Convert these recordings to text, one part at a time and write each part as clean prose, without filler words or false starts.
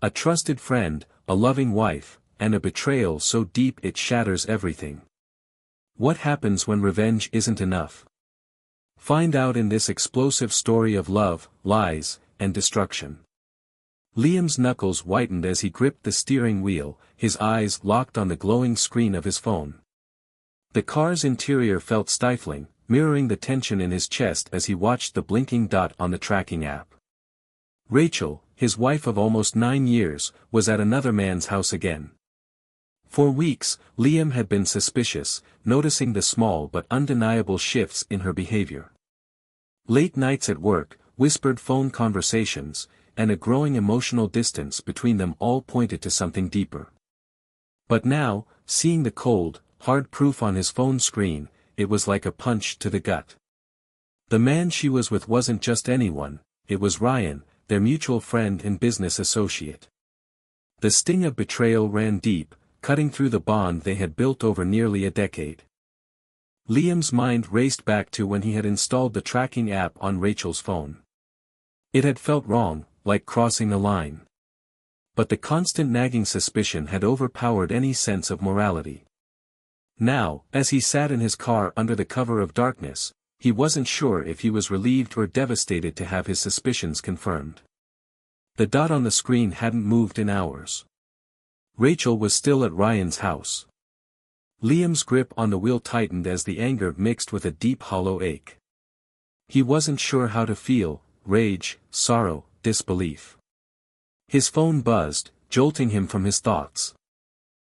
A trusted friend, a loving wife, and a betrayal so deep it shatters everything. What happens when revenge isn't enough? Find out in this explosive story of love, lies, and destruction. Liam's knuckles whitened as he gripped the steering wheel, his eyes locked on the glowing screen of his phone. The car's interior felt stifling, mirroring the tension in his chest as he watched the blinking dot on the tracking app. Rachel, his wife of almost 9 years, was at another man's house again. For weeks, Liam had been suspicious, noticing the small but undeniable shifts in her behavior. Late nights at work, whispered phone conversations, and a growing emotional distance between them all pointed to something deeper. But now, seeing the cold, hard proof on his phone screen, it was like a punch to the gut. The man she was with wasn't just anyone, it was Ryan, their mutual friend and business associate. The sting of betrayal ran deep, cutting through the bond they had built over nearly a decade. Liam's mind raced back to when he had installed the tracking app on Rachel's phone. It had felt wrong, like crossing a line. But the constant nagging suspicion had overpowered any sense of morality. Now, as he sat in his car under the cover of darkness, he wasn't sure if he was relieved or devastated to have his suspicions confirmed. The dot on the screen hadn't moved in hours. Rachel was still at Ryan's house. Liam's grip on the wheel tightened as the anger mixed with a deep hollow ache. He wasn't sure how to feel: rage, sorrow, disbelief. His phone buzzed, jolting him from his thoughts.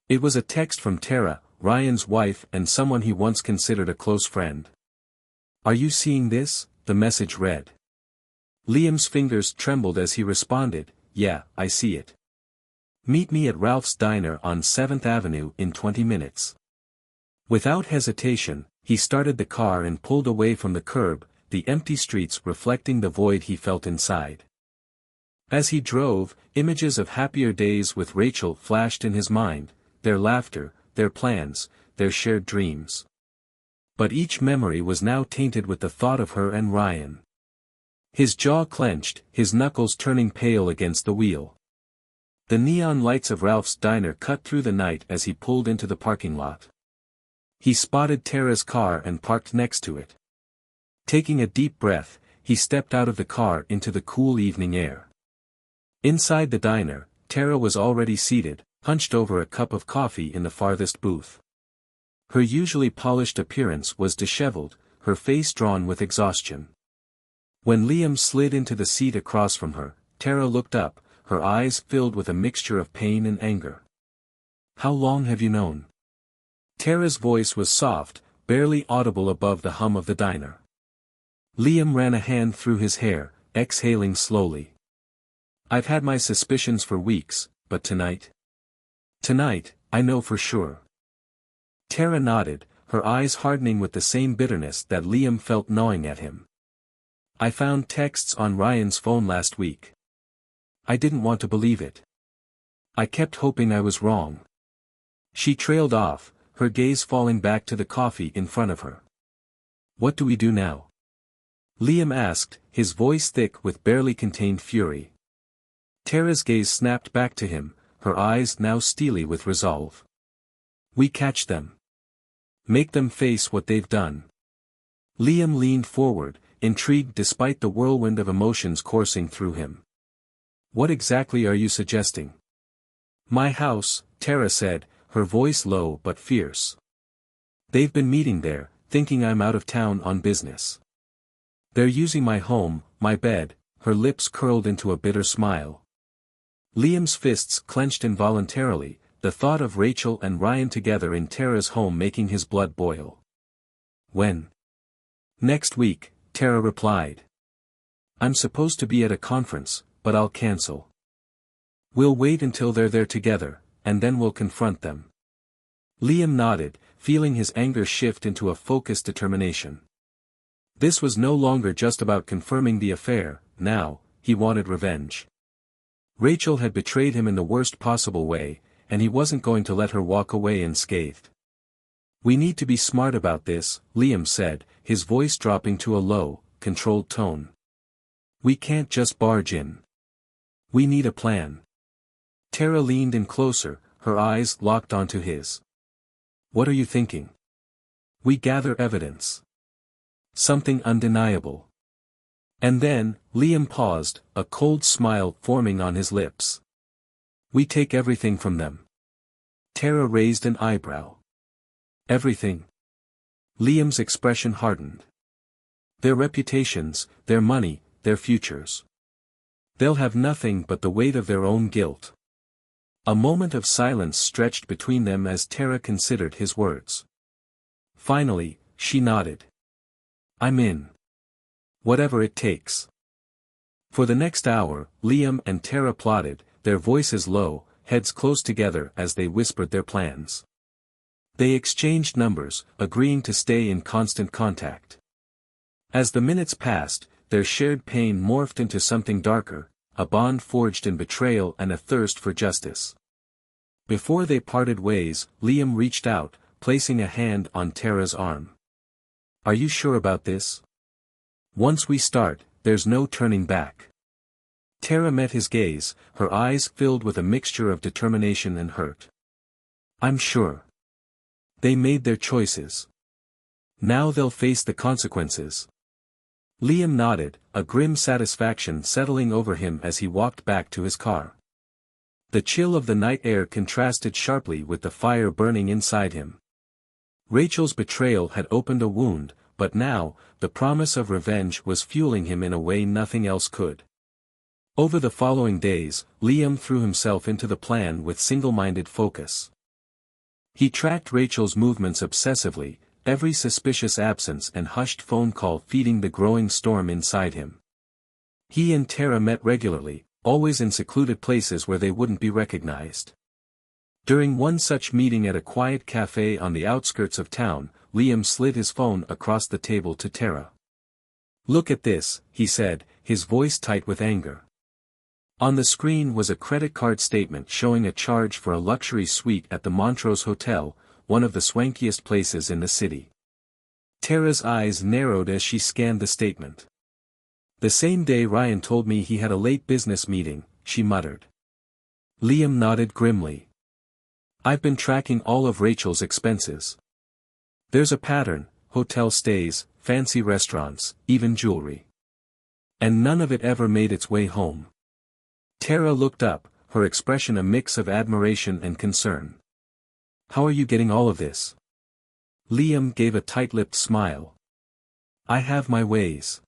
It was a text from Tara, Ryan's wife and someone he once considered a close friend. "Are you seeing this?" the message read. Liam's fingers trembled as he responded, "Yeah, I see it. Meet me at Ralph's Diner on 7th Avenue in 20 minutes. Without hesitation, he started the car and pulled away from the curb, the empty streets reflecting the void he felt inside. As he drove, images of happier days with Rachel flashed in his mind, their laughter, their plans, their shared dreams. But each memory was now tainted with the thought of her and Ryan. His jaw clenched, his knuckles turning pale against the wheel. The neon lights of Ralph's Diner cut through the night as he pulled into the parking lot. He spotted Tara's car and parked next to it. Taking a deep breath, he stepped out of the car into the cool evening air. Inside the diner, Tara was already seated, hunched over a cup of coffee in the farthest booth. Her usually polished appearance was disheveled, her face drawn with exhaustion. When Liam slid into the seat across from her, Tara looked up, her eyes filled with a mixture of pain and anger. "How long have you known?" Tara's voice was soft, barely audible above the hum of the diner. Liam ran a hand through his hair, exhaling slowly. "I've had my suspicions for weeks, but tonight? Tonight, I know for sure." Tara nodded, her eyes hardening with the same bitterness that Liam felt gnawing at him. "I found texts on Ryan's phone last week. I didn't want to believe it. I kept hoping I was wrong." She trailed off, her gaze falling back to the coffee in front of her. "What do we do now?" Liam asked, his voice thick with barely contained fury. Tara's gaze snapped back to him, her eyes now steely with resolve. "We catch them. Make them face what they've done." Liam leaned forward, intrigued despite the whirlwind of emotions coursing through him. "What exactly are you suggesting?" "My house," Tara said, her voice low but fierce. "They've been meeting there, thinking I'm out of town on business. They're using my home, my bed," her lips curled into a bitter smile. Liam's fists clenched involuntarily, the thought of Rachel and Ryan together in Tara's home making his blood boil. "When?" "Next week," Tara replied. "I'm supposed to be at a conference, but I'll cancel. We'll wait until they're there together, and then we'll confront them." Liam nodded, feeling his anger shift into a focused determination. This was no longer just about confirming the affair, now, he wanted revenge. Rachel had betrayed him in the worst possible way, and he wasn't going to let her walk away unscathed. "We need to be smart about this," Liam said, his voice dropping to a low, controlled tone. "We can't just barge in. We need a plan." Tara leaned in closer, her eyes locked onto his. What are you thinking? We gather evidence. Something undeniable. And then, Liam paused, a cold smile forming on his lips. We take everything from them. Tara raised an eyebrow. Everything? Liam's expression hardened. Their reputations, their money, their futures. They'll have nothing but the weight of their own guilt. A moment of silence stretched between them as Tara considered his words. Finally, she nodded. I'm in. Whatever it takes. For the next hour, Liam and Tara plotted, their voices low, heads close together as they whispered their plans. They exchanged numbers, agreeing to stay in constant contact. As the minutes passed, their shared pain morphed into something darker, a bond forged in betrayal and a thirst for justice. Before they parted ways, Liam reached out, placing a hand on Tara's arm. Are you sure about this? Once we start, there's no turning back. Tara met his gaze, her eyes filled with a mixture of determination and hurt. I'm sure. They made their choices. Now they'll face the consequences. Liam nodded, a grim satisfaction settling over him as he walked back to his car. The chill of the night air contrasted sharply with the fire burning inside him. Rachel's betrayal had opened a wound, but now, the promise of revenge was fueling him in a way nothing else could. Over the following days, Liam threw himself into the plan with single-minded focus. He tracked Rachel's movements obsessively, every suspicious absence and hushed phone call feeding the growing storm inside him. He and Tara met regularly, always in secluded places where they wouldn't be recognized. During one such meeting at a quiet cafe on the outskirts of town, Liam slid his phone across the table to Tara. Look at this, he said, his voice tight with anger. On the screen was a credit card statement showing a charge for a luxury suite at the Montrose Hotel, one of the swankiest places in the city. Tara's eyes narrowed as she scanned the statement. The same day Ryan told me he had a late business meeting, she muttered. Liam nodded grimly. I've been tracking all of Rachel's expenses. There's a pattern, hotel stays, fancy restaurants, even jewelry. And none of it ever made its way home. Tara looked up, her expression a mix of admiration and concern. How are you getting all of this? Liam gave a tight-lipped smile. I have my ways.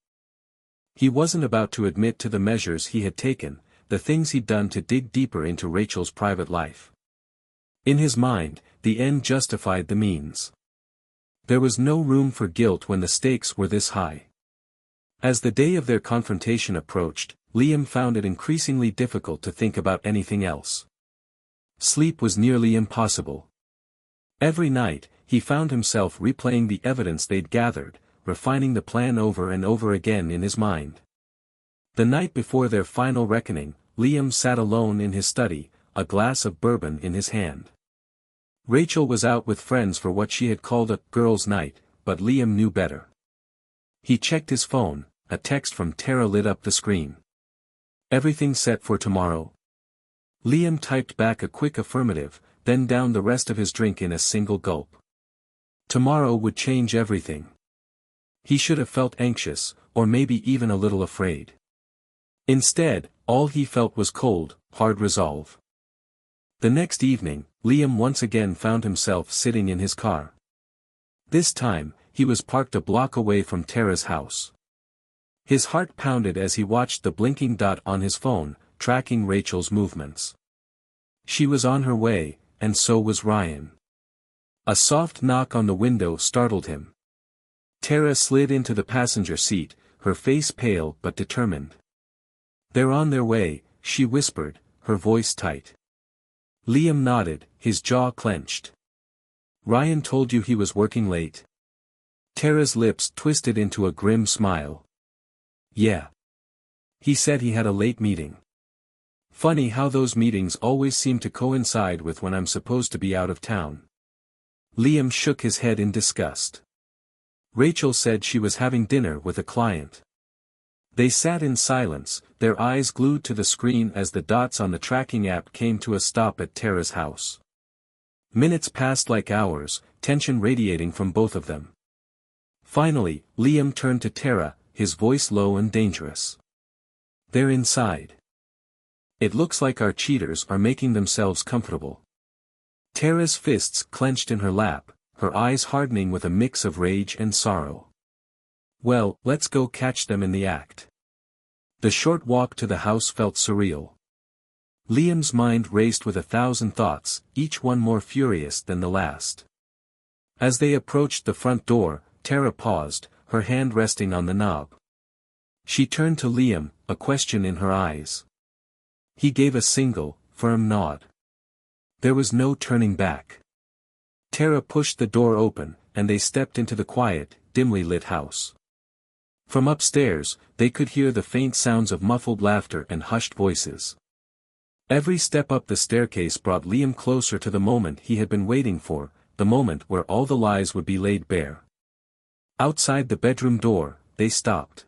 He wasn't about to admit to the measures he had taken, the things he'd done to dig deeper into Rachel's private life. In his mind, the end justified the means. There was no room for guilt when the stakes were this high. As the day of their confrontation approached, Liam found it increasingly difficult to think about anything else. Sleep was nearly impossible. Every night, he found himself replaying the evidence they'd gathered, refining the plan over and over again in his mind. The night before their final reckoning, Liam sat alone in his study, a glass of bourbon in his hand. Rachel was out with friends for what she had called a girls' night, but Liam knew better. He checked his phone, a text from Tara lit up the screen. Everything set for tomorrow? Liam typed back a quick affirmative, then downed the rest of his drink in a single gulp. Tomorrow would change everything. He should have felt anxious, or maybe even a little afraid. Instead, all he felt was cold, hard resolve. The next evening, Liam once again found himself sitting in his car. This time, he was parked a block away from Tara's house. His heart pounded as he watched the blinking dot on his phone, tracking Rachel's movements. She was on her way, and so was Ryan. A soft knock on the window startled him. Tara slid into the passenger seat, her face pale but determined. They're on their way, she whispered, her voice tight. Liam nodded, his jaw clenched. Ryan told you he was working late? Tara's lips twisted into a grim smile. Yeah. He said he had a late meeting. Funny how those meetings always seem to coincide with when I'm supposed to be out of town. Liam shook his head in disgust. Rachel said she was having dinner with a client. They sat in silence, their eyes glued to the screen as the dots on the tracking app came to a stop at Tara's house. Minutes passed like hours, tension radiating from both of them. Finally, Liam turned to Tara, his voice low and dangerous. "They're inside. It looks like our cheaters are making themselves comfortable." Tara's fists clenched in her lap, her eyes hardening with a mix of rage and sorrow. "Well, let's go catch them in the act." The short walk to the house felt surreal. Liam's mind raced with 1,000 thoughts, each one more furious than the last. As they approached the front door, Tara paused, her hand resting on the knob. She turned to Liam, a question in her eyes. He gave a single, firm nod. There was no turning back. Tara pushed the door open, and they stepped into the quiet, dimly lit house. From upstairs, they could hear the faint sounds of muffled laughter and hushed voices. Every step up the staircase brought Liam closer to the moment he had been waiting for, the moment where all the lies would be laid bare. Outside the bedroom door, they stopped.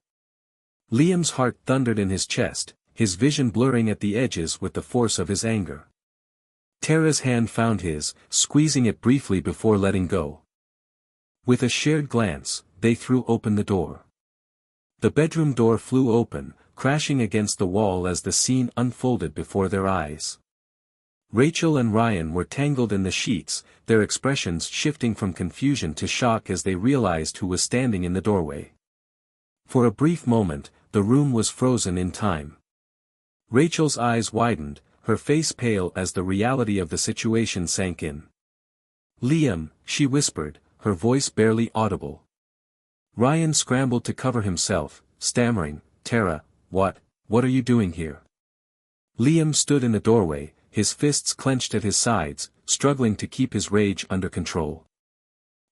Liam's heart thundered in his chest, his vision blurring at the edges with the force of his anger. Tara's hand found his, squeezing it briefly before letting go. With a shared glance, they threw open the door. The bedroom door flew open, crashing against the wall as the scene unfolded before their eyes. Rachel and Ryan were tangled in the sheets, their expressions shifting from confusion to shock as they realized who was standing in the doorway. For a brief moment, the room was frozen in time. Rachel's eyes widened, her face pale as the reality of the situation sank in. "Liam," she whispered, her voice barely audible. Ryan scrambled to cover himself, stammering, "Tara, what are you doing here?" Liam stood in the doorway, his fists clenched at his sides, struggling to keep his rage under control.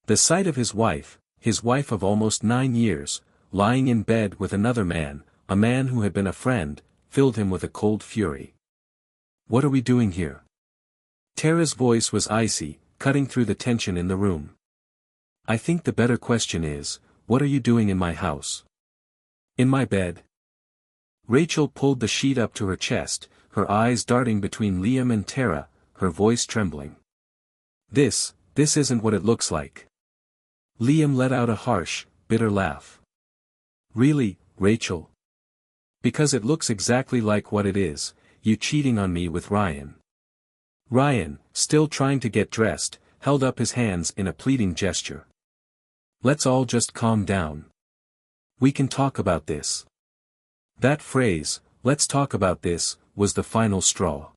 The sight of his wife of almost 9 years, lying in bed with another man, a man who had been a friend, filled him with a cold fury. "What are we doing here?" Tara's voice was icy, cutting through the tension in the room. "I think the better question is, what are you doing in my house?" "In my bed." Rachel pulled the sheet up to her chest, her eyes darting between Liam and Tara, her voice trembling. This isn't what it looks like." Liam let out a harsh, bitter laugh. "Really, Rachel? Because it looks exactly like what it is, you cheating on me with Ryan." Ryan, still trying to get dressed, held up his hands in a pleading gesture. "Let's all just calm down. We can talk about this." That phrase, "let's talk about this," was the final straw.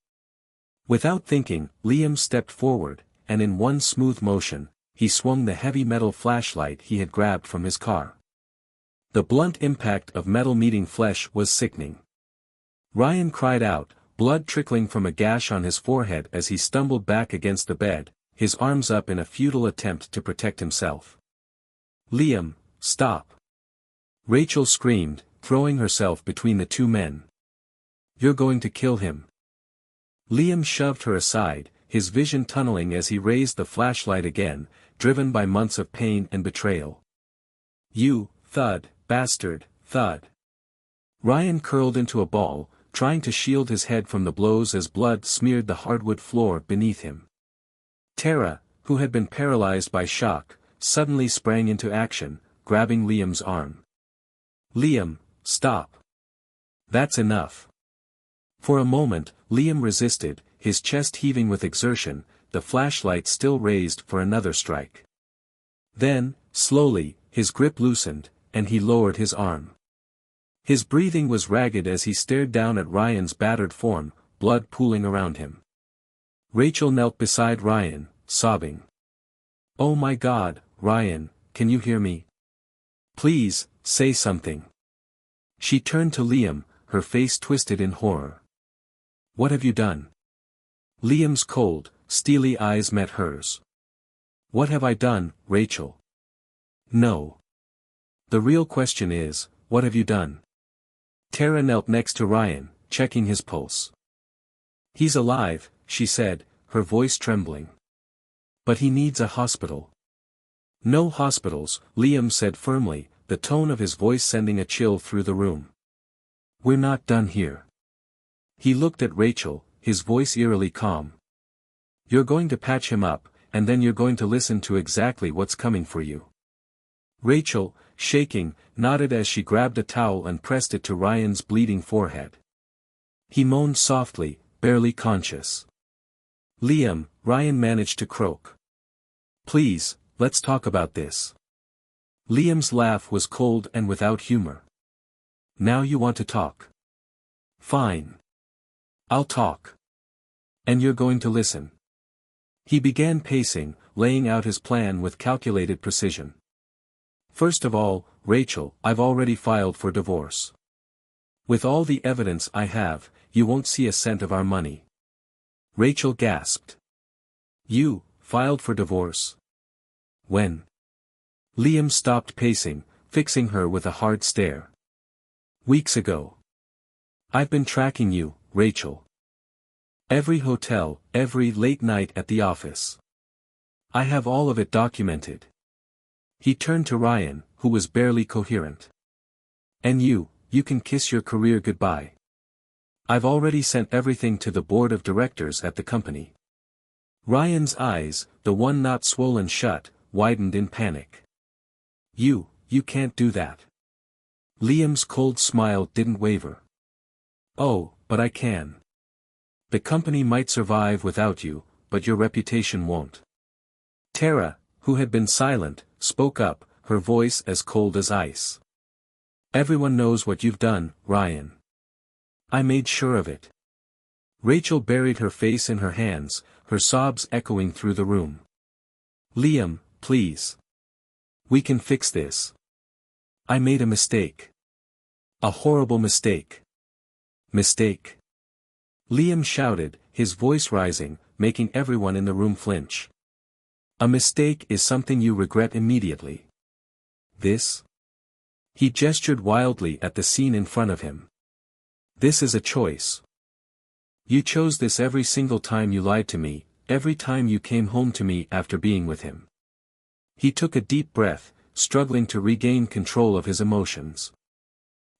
Without thinking, Liam stepped forward, and in one smooth motion, he swung the heavy metal flashlight he had grabbed from his car. The blunt impact of metal meeting flesh was sickening. Ryan cried out, blood trickling from a gash on his forehead as he stumbled back against the bed, his arms up in a futile attempt to protect himself. "Liam, stop!" Rachel screamed, throwing herself between the two men. "You're going to kill him." Liam shoved her aside, his vision tunneling as he raised the flashlight again, driven by months of pain and betrayal. "You, thud, bastard, thud." Ryan curled into a ball, trying to shield his head from the blows as blood smeared the hardwood floor beneath him. Tara, who had been paralyzed by shock, suddenly sprang into action, grabbing Liam's arm. "Liam, stop. That's enough." For a moment, Liam resisted, his chest heaving with exertion, the flashlight still raised for another strike. Then, slowly, his grip loosened, and he lowered his arm. His breathing was ragged as he stared down at Ryan's battered form, blood pooling around him. Rachel knelt beside Ryan, sobbing. "Oh my God, Ryan, can you hear me? Please, say something." She turned to Liam, her face twisted in horror. "What have you done?" Liam's cold, steely eyes met hers. "What have I done, Rachel?" "No. The real question is, what have you done?" Tara knelt next to Ryan, checking his pulse. "He's alive," she said, her voice trembling. "But he needs a hospital." "No hospitals," Liam said firmly, the tone of his voice sending a chill through the room. We're not done here. He looked at Rachel, his voice eerily calm. You're going to patch him up, and then you're going to listen to exactly what's coming for you. Rachel, shaking, nodded as she grabbed a towel and pressed it to Ryan's bleeding forehead. He moaned softly, barely conscious. Liam, Ryan managed to croak. Please, let's talk about this. Liam's laugh was cold and without humor. Now you want to talk. Fine. I'll talk. And you're going to listen. He began pacing, laying out his plan with calculated precision. First of all, Rachel, I've already filed for divorce. With all the evidence I have, you won't see a cent of our money. Rachel gasped. You, filed for divorce? When? Liam stopped pacing, fixing her with a hard stare. Weeks ago. I've been tracking you, Rachel. Every hotel, every late night at the office. I have all of it documented. He turned to Ryan, who was barely coherent. And you can kiss your career goodbye. I've already sent everything to the board of directors at the company. Ryan's eyes, the one not swollen shut, widened in panic. You can't do that. Liam's cold smile didn't waver. Oh, but I can. The company might survive without you, but your reputation won't. Tara, who had been silent, spoke up, her voice as cold as ice. Everyone knows what you've done, Ryan. I made sure of it. Rachel buried her face in her hands, her sobs echoing through the room. Liam, please. We can fix this. I made a mistake. A horrible mistake. Mistake. Liam shouted, his voice rising, making everyone in the room flinch. A mistake is something you regret immediately. This? He gestured wildly at the scene in front of him. This is a choice. You chose this every single time you lied to me, every time you came home to me after being with him. He took a deep breath, struggling to regain control of his emotions.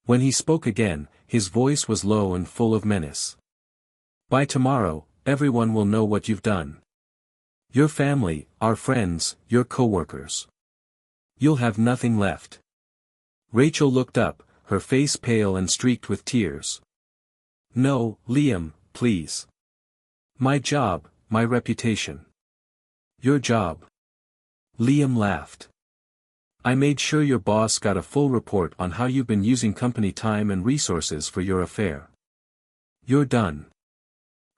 When he spoke again, his voice was low and full of menace. By tomorrow, everyone will know what you've done. Your family, our friends, your coworkers. You'll have nothing left. Rachel looked up, her face pale and streaked with tears. No, Liam, please. My job, my reputation. Your job. Liam laughed. I made sure your boss got a full report on how you've been using company time and resources for your affair. You're done.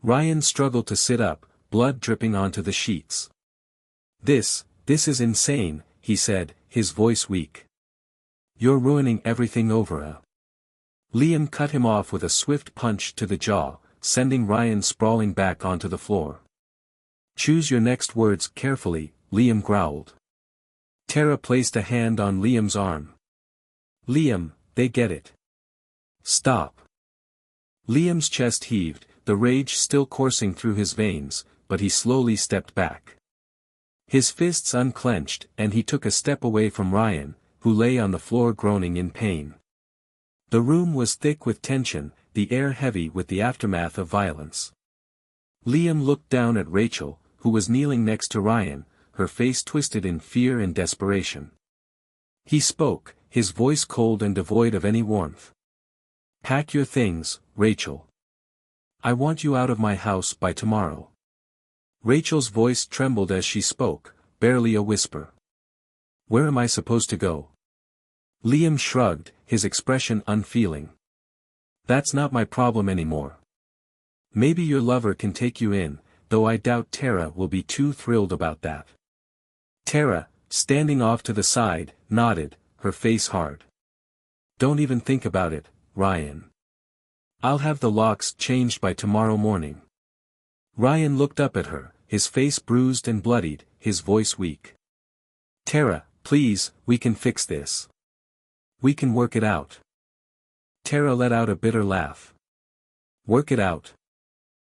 Ryan struggled to sit up, blood dripping onto the sheets. This is insane, he said, his voice weak. You're ruining everything over a. Liam cut him off with a swift punch to the jaw, sending Ryan sprawling back onto the floor. Choose your next words carefully, Liam growled. Tara placed a hand on Liam's arm. Liam, they get it. Stop. Liam's chest heaved, the rage still coursing through his veins, but he slowly stepped back. His fists unclenched, and he took a step away from Ryan, who lay on the floor groaning in pain. The room was thick with tension, the air heavy with the aftermath of violence. Liam looked down at Rachel, who was kneeling next to Ryan, her face twisted in fear and desperation. He spoke, his voice cold and devoid of any warmth. Pack your things, Rachel. I want you out of my house by tomorrow. Rachel's voice trembled as she spoke, barely a whisper. Where am I supposed to go? Liam shrugged, his expression unfeeling. That's not my problem anymore. Maybe your lover can take you in, though I doubt Tara will be too thrilled about that. Tara, standing off to the side, nodded, her face hard. Don't even think about it, Ryan. I'll have the locks changed by tomorrow morning. Ryan looked up at her, his face bruised and bloodied, his voice weak. Tara, please, we can fix this. We can work it out. Tara let out a bitter laugh. Work it out?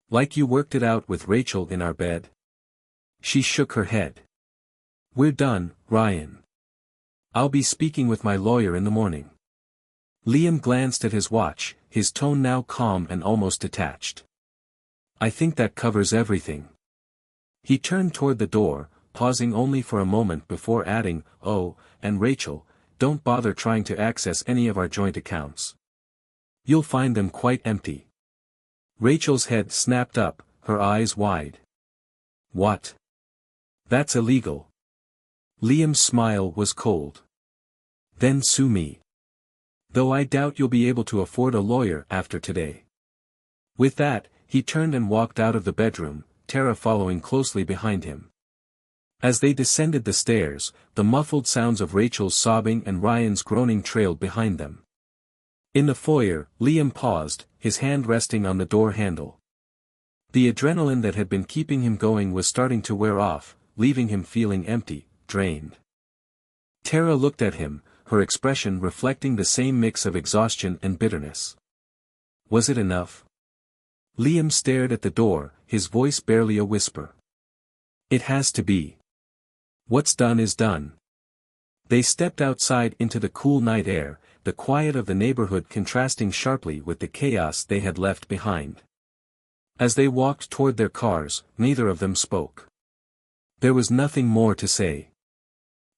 Like you worked it out with Rachel in our bed? She shook her head. We're done, Ryan. I'll be speaking with my lawyer in the morning. Liam glanced at his watch, his tone now calm and almost detached. "I think that covers everything." He turned toward the door, pausing only for a moment before adding, "Oh, and Rachel, don't bother trying to access any of our joint accounts. You'll find them quite empty." Rachel's head snapped up, her eyes wide. "What? That's illegal." Liam's smile was cold. "Then sue me. Though I doubt you'll be able to afford a lawyer after today." With that, he turned and walked out of the bedroom, Tara following closely behind him. As they descended the stairs, the muffled sounds of Rachel's sobbing and Ryan's groaning trailed behind them. In the foyer, Liam paused, his hand resting on the door handle. The adrenaline that had been keeping him going was starting to wear off, leaving him feeling empty, drained. Tara looked at him, her expression reflecting the same mix of exhaustion and bitterness. Was it enough? Liam stared at the door, his voice barely a whisper. "It has to be. What's done is done." They stepped outside into the cool night air, the quiet of the neighborhood contrasting sharply with the chaos they had left behind. As they walked toward their cars, neither of them spoke. There was nothing more to say.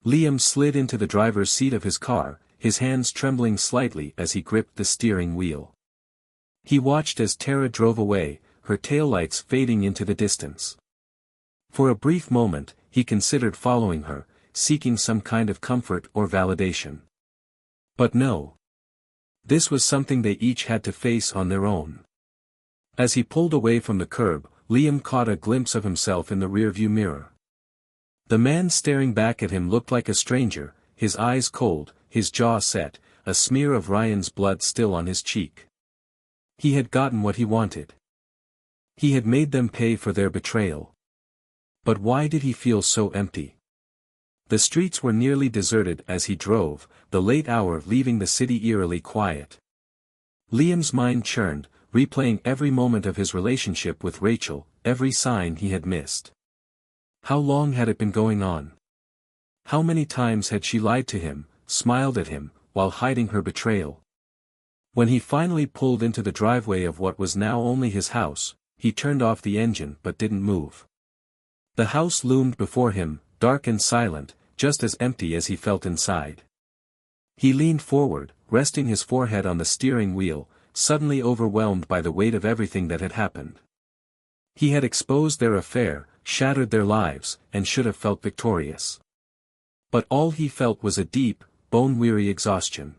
Liam slid into the driver's seat of his car, his hands trembling slightly as he gripped the steering wheel. He watched as Tara drove away, her taillights fading into the distance. For a brief moment, he considered following her, seeking some kind of comfort or validation. But no. This was something they each had to face on their own. As he pulled away from the curb, Liam caught a glimpse of himself in the rearview mirror. The man staring back at him looked like a stranger, his eyes cold, his jaw set, a smear of Ryan's blood still on his cheek. He had gotten what he wanted. He had made them pay for their betrayal. But why did he feel so empty? The streets were nearly deserted as he drove, the late hour leaving the city eerily quiet. Liam's mind churned, replaying every moment of his relationship with Rachel, every sign he had missed. How long had it been going on? How many times had she lied to him, smiled at him, while hiding her betrayal? When he finally pulled into the driveway of what was now only his house, he turned off the engine but didn't move. The house loomed before him, dark and silent, just as empty as he felt inside. He leaned forward, resting his forehead on the steering wheel, suddenly overwhelmed by the weight of everything that had happened. He had exposed their affair, shattered their lives, and should have felt victorious. But all he felt was a deep, bone-weary exhaustion.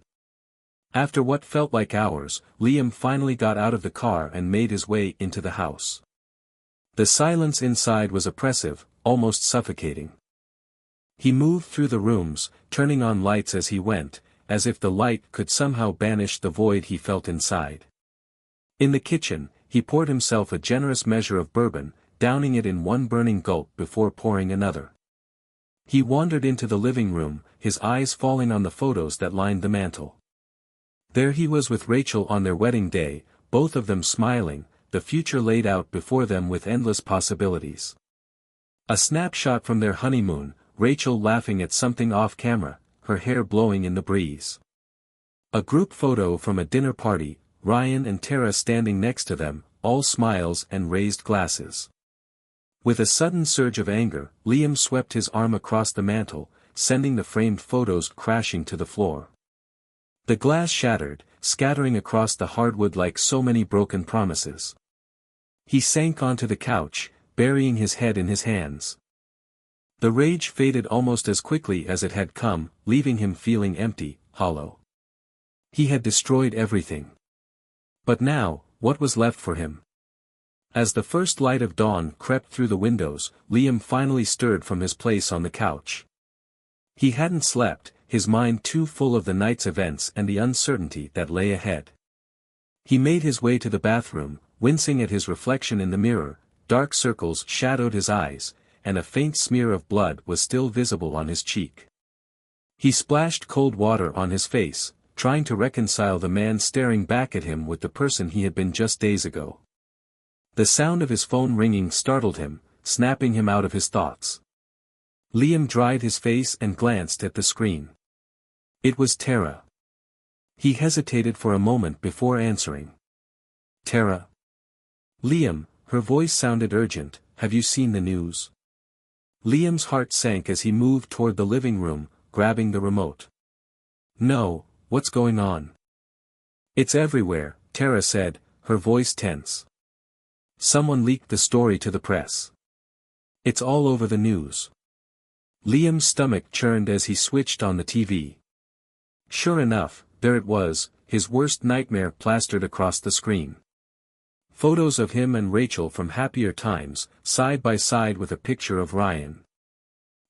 After what felt like hours, Liam finally got out of the car and made his way into the house. The silence inside was oppressive, almost suffocating. He moved through the rooms, turning on lights as he went, as if the light could somehow banish the void he felt inside. In the kitchen, he poured himself a generous measure of bourbon, downing it in one burning gulp before pouring another. He wandered into the living room, his eyes falling on the photos that lined the mantel. There he was with Rachel on their wedding day, both of them smiling, the future laid out before them with endless possibilities. A snapshot from their honeymoon, Rachel laughing at something off-camera, her hair blowing in the breeze. A group photo from a dinner party, Ryan and Tara standing next to them, all smiles and raised glasses. With a sudden surge of anger, Liam swept his arm across the mantel, sending the framed photos crashing to the floor. The glass shattered, scattering across the hardwood like so many broken promises. He sank onto the couch, burying his head in his hands. The rage faded almost as quickly as it had come, leaving him feeling empty, hollow. He had destroyed everything. But now, what was left for him? As the first light of dawn crept through the windows, Liam finally stirred from his place on the couch. He hadn't slept, his mind too full of the night's events and the uncertainty that lay ahead. He made his way to the bathroom, wincing at his reflection in the mirror, dark circles shadowed his eyes, and a faint smear of blood was still visible on his cheek. He splashed cold water on his face, trying to reconcile the man staring back at him with the person he had been just days ago. The sound of his phone ringing startled him, snapping him out of his thoughts. Liam dried his face and glanced at the screen. It was Tara. He hesitated for a moment before answering. Tara. Liam, her voice sounded urgent, have you seen the news? Liam's heart sank as he moved toward the living room, grabbing the remote. No, what's going on? It's everywhere, Tara said, her voice tense. Someone leaked the story to the press. It's all over the news. Liam's stomach churned as he switched on the TV. Sure enough, there it was, his worst nightmare plastered across the screen. Photos of him and Rachel from happier times, side by side with a picture of Ryan.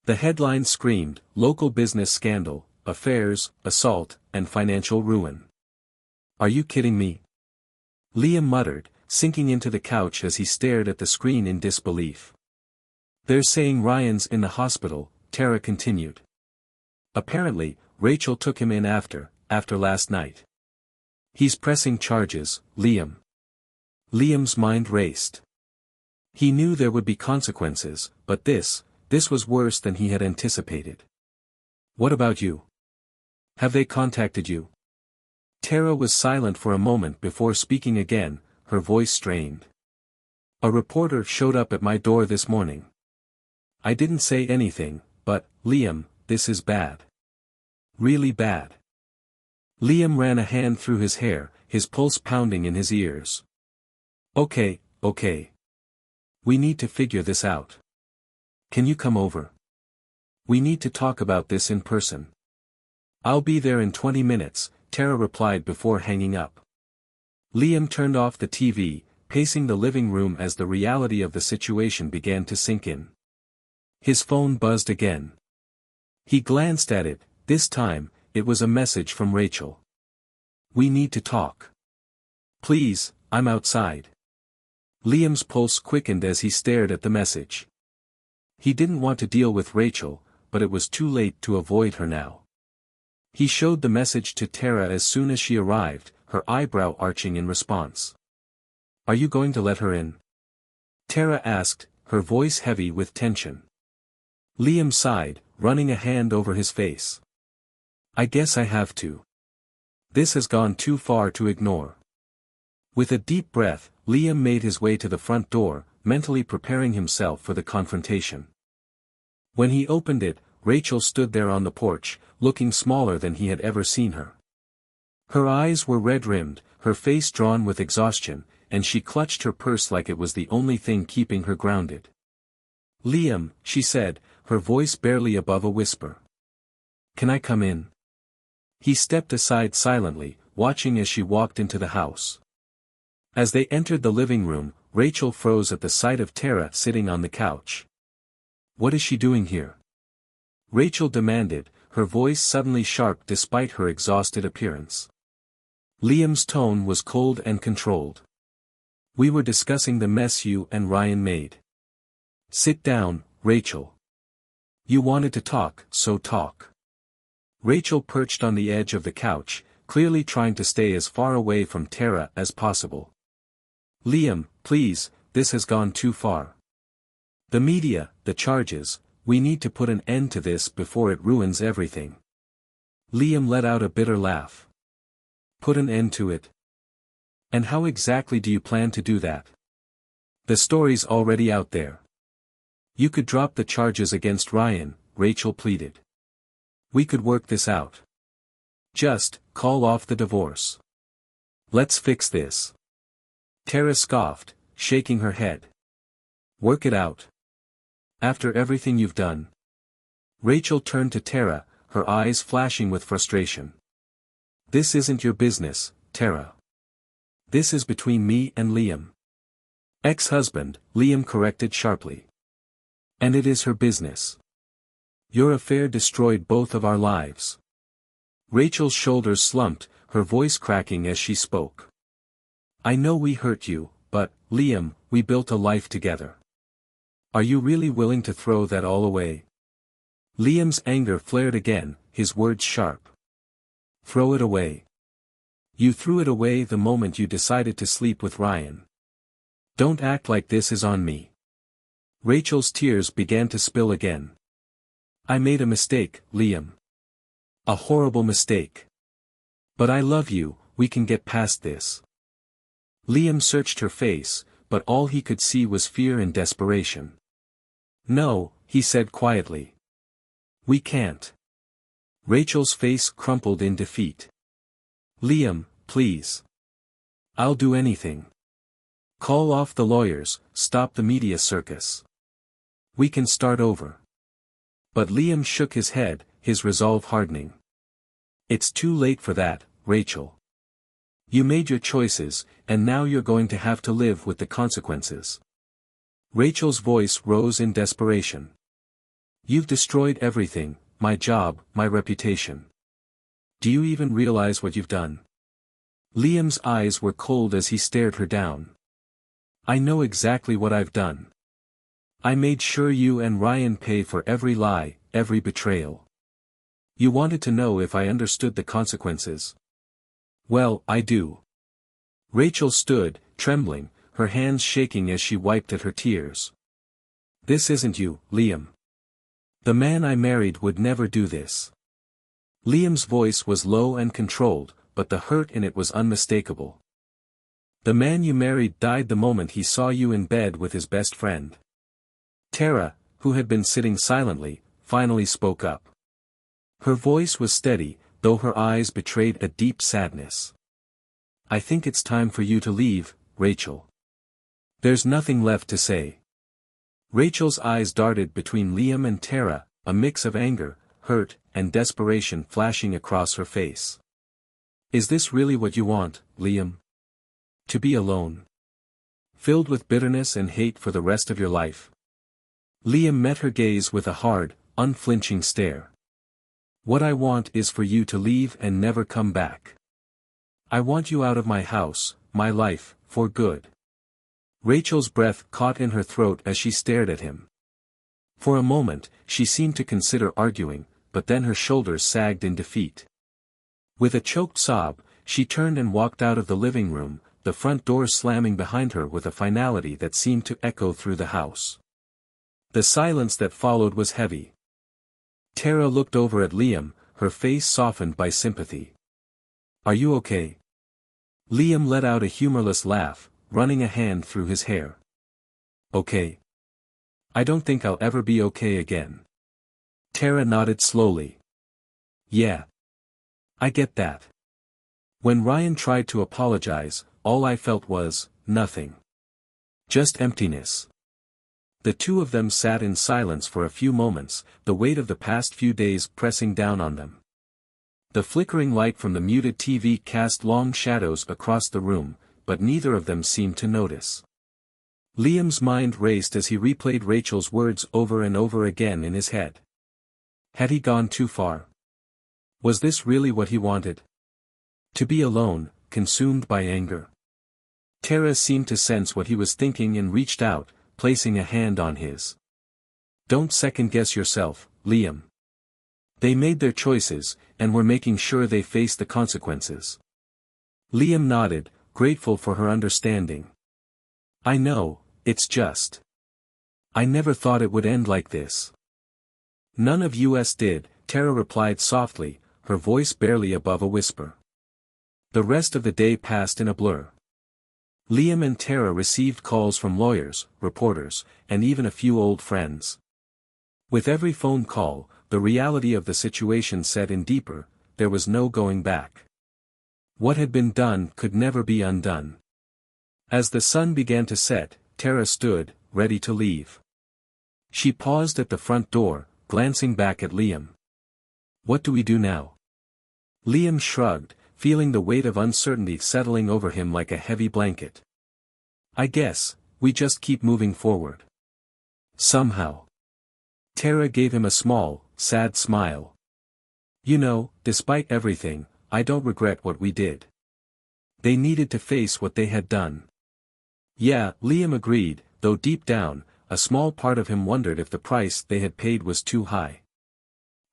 The headline screamed, local business scandal, affairs, assault, and financial ruin. Are you kidding me? Liam muttered, sinking into the couch as he stared at the screen in disbelief. They're saying Ryan's in the hospital, Tara continued. Apparently, Rachel took him in after last night. He's pressing charges, Liam. Liam's mind raced. He knew there would be consequences, but this was worse than he had anticipated. What about you? Have they contacted you? Tara was silent for a moment before speaking again, her voice strained. A reporter showed up at my door this morning. I didn't say anything, but, Liam, this is bad. Really bad. Liam ran a hand through his hair, his pulse pounding in his ears. Okay. We need to figure this out. Can you come over? We need to talk about this in person. I'll be there in 20 minutes, Tara replied before hanging up. Liam turned off the TV, pacing the living room as the reality of the situation began to sink in. His phone buzzed again. He glanced at it, this time, it was a message from Rachel. We need to talk. Please, I'm outside. Liam's pulse quickened as he stared at the message. He didn't want to deal with Rachel, but it was too late to avoid her now. He showed the message to Tara as soon as she arrived, her eyebrow arching in response. Are you going to let her in? Tara asked, her voice heavy with tension. Liam sighed, running a hand over his face. I guess I have to. This has gone too far to ignore. With a deep breath, Liam made his way to the front door, mentally preparing himself for the confrontation. When he opened it, Rachel stood there on the porch, looking smaller than he had ever seen her. Her eyes were red-rimmed, her face drawn with exhaustion, and she clutched her purse like it was the only thing keeping her grounded. Liam, she said, her voice barely above a whisper. Can I come in? He stepped aside silently, watching as she walked into the house. As they entered the living room, Rachel froze at the sight of Tara sitting on the couch. What is she doing here? Rachel demanded, her voice suddenly sharp despite her exhausted appearance. Liam's tone was cold and controlled. We were discussing the mess you and Ryan made. Sit down, Rachel. You wanted to talk, so talk. Rachel perched on the edge of the couch, clearly trying to stay as far away from Tara as possible. Liam, please, this has gone too far. The media, the charges, we need to put an end to this before it ruins everything. Liam let out a bitter laugh. Put an end to it? And how exactly do you plan to do that? The story's already out there. You could drop the charges against Ryan, Rachel pleaded. We could work this out. Just, call off the divorce. Let's fix this. Tara scoffed, shaking her head. Work it out. After everything you've done. Rachel turned to Tara, her eyes flashing with frustration. This isn't your business, Tara. This is between me and Liam. Ex-husband, Liam corrected sharply. And it is her business. Your affair destroyed both of our lives. Rachel's shoulders slumped, her voice cracking as she spoke. I know we hurt you, but, Liam, we built a life together. Are you really willing to throw that all away? Liam's anger flared again, his words sharp. Throw it away. You threw it away the moment you decided to sleep with Ryan. Don't act like this is on me. Rachel's tears began to spill again. I made a mistake, Liam. A horrible mistake. But I love you, we can get past this. Liam searched her face, but all he could see was fear and desperation. No, he said quietly. We can't. Rachel's face crumpled in defeat. Liam, please. I'll do anything. Call off the lawyers, stop the media circus. We can start over. But Liam shook his head, his resolve hardening. It's too late for that, Rachel. You made your choices, and now you're going to have to live with the consequences. Rachel's voice rose in desperation. You've destroyed everything, my job, my reputation. Do you even realize what you've done? Liam's eyes were cold as he stared her down. I know exactly what I've done. I made sure you and Ryan pay for every lie, every betrayal. You wanted to know if I understood the consequences. Well, I do. Rachel stood, trembling, her hands shaking as she wiped at her tears. This isn't you, Liam. The man I married would never do this. Liam's voice was low and controlled, but the hurt in it was unmistakable. The man you married died the moment he saw you in bed with his best friend. Tara, who had been sitting silently, finally spoke up. Her voice was steady, though her eyes betrayed a deep sadness. I think it's time for you to leave, Rachel. There's nothing left to say. Rachel's eyes darted between Liam and Tara, a mix of anger, hurt, and desperation flashing across her face. Is this really what you want, Liam? To be alone? Filled with bitterness and hate for the rest of your life? Liam met her gaze with a hard, unflinching stare. What I want is for you to leave and never come back. I want you out of my house, my life, for good. Rachel's breath caught in her throat as she stared at him. For a moment, she seemed to consider arguing, but then her shoulders sagged in defeat. With a choked sob, she turned and walked out of the living room, the front door slamming behind her with a finality that seemed to echo through the house. The silence that followed was heavy. Tara looked over at Liam, her face softened by sympathy. Are you okay? Liam let out a humorless laugh, running a hand through his hair. Okay. I don't think I'll ever be okay again. Tara nodded slowly. Yeah. I get that. When Ryan tried to apologize, all I felt was, nothing. Just emptiness. The two of them sat in silence for a few moments, the weight of the past few days pressing down on them. The flickering light from the muted TV cast long shadows across the room, but neither of them seemed to notice. Liam's mind raced as he replayed Rachel's words over and over again in his head. Had he gone too far? Was this really what he wanted? To be alone, consumed by anger. Tara seemed to sense what he was thinking and reached out, placing a hand on his. Don't second-guess yourself, Liam. They made their choices, and were making sure they faced the consequences. Liam nodded, grateful for her understanding. I know, it's just. I never thought it would end like this. None of us did, Tara replied softly, her voice barely above a whisper. The rest of the day passed in a blur. Liam and Tara received calls from lawyers, reporters, and even a few old friends. With every phone call, the reality of the situation set in deeper, there was no going back. What had been done could never be undone. As the sun began to set, Tara stood, ready to leave. She paused at the front door, glancing back at Liam. What do we do now? Liam shrugged, feeling the weight of uncertainty settling over him like a heavy blanket. I guess, we just keep moving forward. Somehow. Tara gave him a small, sad smile. You know, despite everything, I don't regret what we did. They needed to face what they had done. Yeah, Liam agreed, though deep down, a small part of him wondered if the price they had paid was too high.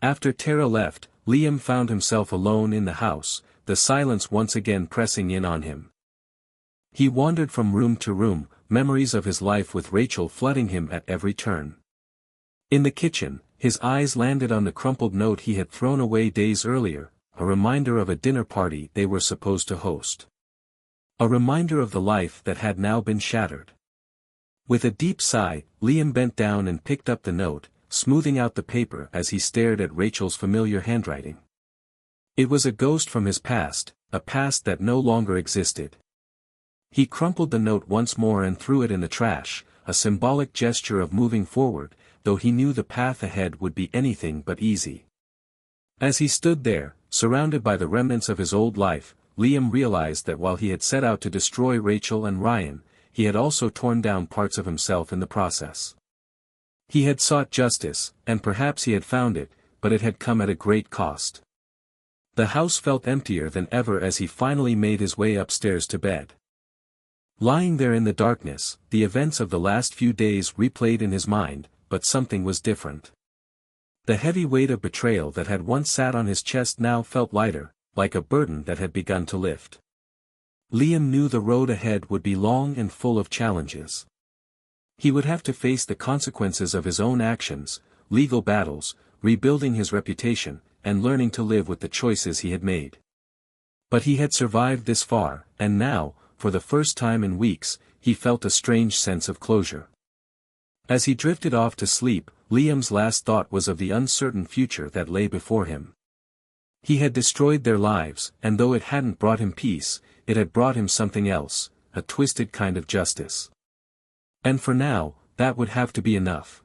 After Tara left, Liam found himself alone in the house, the silence once again pressing in on him. He wandered from room to room, memories of his life with Rachel flooding him at every turn. In the kitchen, his eyes landed on the crumpled note he had thrown away days earlier, a reminder of a dinner party they were supposed to host. A reminder of the life that had now been shattered. With a deep sigh, Liam bent down and picked up the note, smoothing out the paper as he stared at Rachel's familiar handwriting. It was a ghost from his past, a past that no longer existed. He crumpled the note once more and threw it in the trash, a symbolic gesture of moving forward, though he knew the path ahead would be anything but easy. As he stood there, surrounded by the remnants of his old life, Liam realized that while he had set out to destroy Rachel and Ryan, he had also torn down parts of himself in the process. He had sought justice, and perhaps he had found it, but it had come at a great cost. The house felt emptier than ever as he finally made his way upstairs to bed. Lying there in the darkness, the events of the last few days replayed in his mind, but something was different. The heavy weight of betrayal that had once sat on his chest now felt lighter, like a burden that had begun to lift. Liam knew the road ahead would be long and full of challenges. He would have to face the consequences of his own actions, legal battles, rebuilding his reputation, and learning to live with the choices he had made. But he had survived this far, and now, for the first time in weeks, he felt a strange sense of closure. As he drifted off to sleep, Liam's last thought was of the uncertain future that lay before him. He had destroyed their lives, and though it hadn't brought him peace, it had brought him something else, a twisted kind of justice. And for now, that would have to be enough.